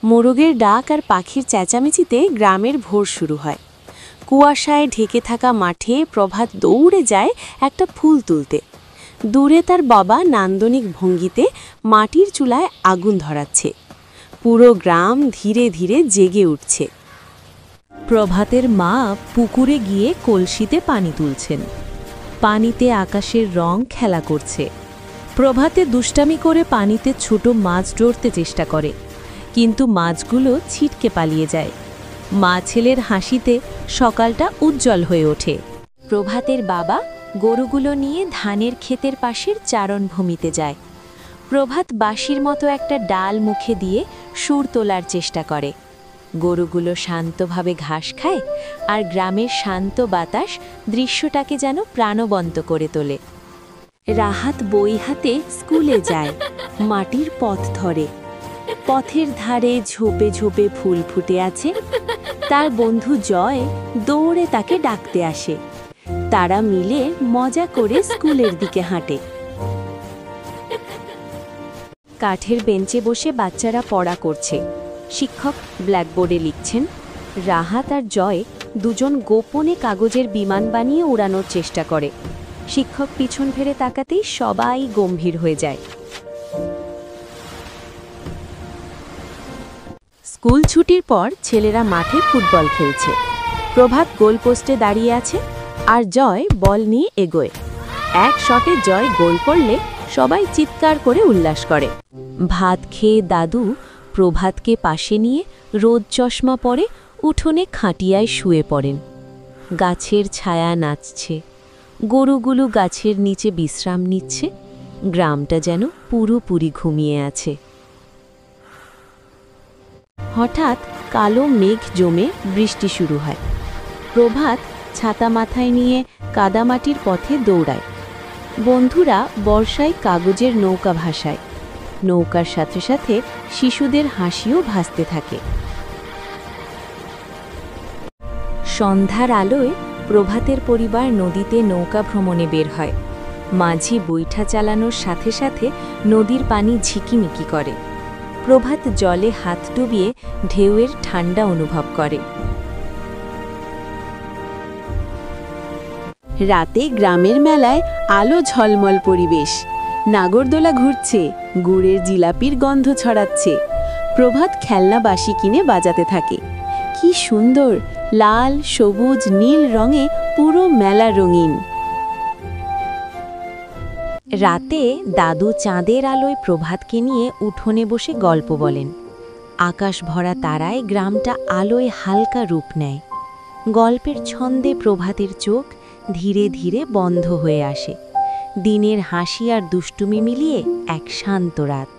মোরগের ডাক আর পাখির চেঁচামেচিতে গ্রামের ভোর শুরু হয়। কুয়াশায় ঢেকে থাকা মাঠে প্রভাত দৌড়ে যায় একটা ফুল তুলতে। দূরে তার বাবা নান্দনিক ভঙ্গিতে মাটির চুলায় আগুন ধরাচ্ছে। পুরো গ্রাম ধীরে ধীরে জেগে উঠছে। প্রভাতের মা পুকুরে গিয়ে কলসিতে পানি তুলছেন। পানিতে আকাশের রং খেলা করছে। প্রভাতে দুষ্টামি করে পানিতে ছোট মাছ ধরতে চেষ্টা করে, কিন্তু মাছগুলো ছিটকে পালিয়ে যায়। মা ছেলের হাসিতে সকালটা উজ্জ্বল হয়ে ওঠে। প্রভাতের বাবা গরুগুলো নিয়ে ধানের ক্ষেতের পাশের চারণভূমিতে যায়। প্রভাত বাঁশির মতো একটা ডাল মুখে দিয়ে সুর তোলার চেষ্টা করে। গরুগুলো শান্তভাবে ঘাস খায়, আর গ্রামের শান্ত বাতাস দৃশ্যটাকে যেন প্রাণবন্ত করে তোলে। রাহাত বই হাতে স্কুলে যায়, মাটির পথ ধরে। পথের ধারে ঝোপে ঝোপে ফুল ফুটে আছে। তার বন্ধু জয় দৌড়ে তাকে ডাকতে আসে। তারা মিলে মজা করে স্কুলের দিকে হাঁটে। কাঠের বেঞ্চে বসে বাচ্চারা পড়া করছে। শিক্ষক ব্ল্যাকবোর্ডে লিখছেন। রাহাত আর জয় দুজন গোপনে কাগজের বিমান বানিয়ে উড়ানোর চেষ্টা করে। শিক্ষক পিছন ফিরে তাকাতেই সবাই গম্ভীর হয়ে যায়। স্কুল ছুটির পর ছেলেরা মাঠে ফুটবল খেলছে। প্রভাত গোলপোস্টে দাঁড়িয়ে আছে, আর জয় বল নিয়ে এগোয়। এক শটে জয় গোল করলে সবাই চিৎকার করে উল্লাস করে। ভাত খেয়ে দাদু প্রভাতকে পাশে নিয়ে রোদ চশমা পরে উঠোনে খাটিয়ায় শুয়ে পড়েন। গাছের ছায়া নাচছে, গরুগুলো গাছের নিচে বিশ্রাম নিচ্ছে। গ্রামটা যেন পুরোপুরি ঘুমিয়ে আছে। হঠাৎ কালো মেঘ জমে বৃষ্টি শুরু হয়। প্রভাত ছাতা মাথায় নিয়ে কাদামাটির পথে দৌড়ায়। বন্ধুরা বর্ষায় কাগজের নৌকা ভাসায়। নৌকার সাথে সাথে শিশুদের হাসিও ভাসতে থাকে। সন্ধ্যার আলোয় প্রভাতের পরিবার নদীতে নৌকা ভ্রমণে বের হয়। মাঝি বৈঠা চালানোর সাথে সাথে নদীর পানি ঝিকিমিকি করে। প্রভাত জলে হাত ডুবিয়ে ঢেউয়ের ঠান্ডা অনুভব করে। রাতে গ্রামের মেলায় আলো ঝলমল পরিবেশ। নাগরদোলা ঘুরছে, গুড়ের জিলাপির গন্ধ ছড়াচ্ছে। প্রভাত খেলনা বাঁশি কিনে বাজাতে থাকে। কি সুন্দর লাল, সবুজ, নীল রঙে পুরো মেলা রঙিন। রাতে দাদু চাঁদের আলোয় প্রভাতকে নিয়ে উঠোনে বসে গল্প বলেন। আকাশ ভরা তারায় গ্রামটা আলোয় হালকা রূপ নেয়। গল্পের ছন্দে প্রভাতের চোখ ধীরে ধীরে বন্ধ হয়ে আসে। দিনের হাসি আর দুষ্টুমি মিলিয়ে এক শান্ত রাত।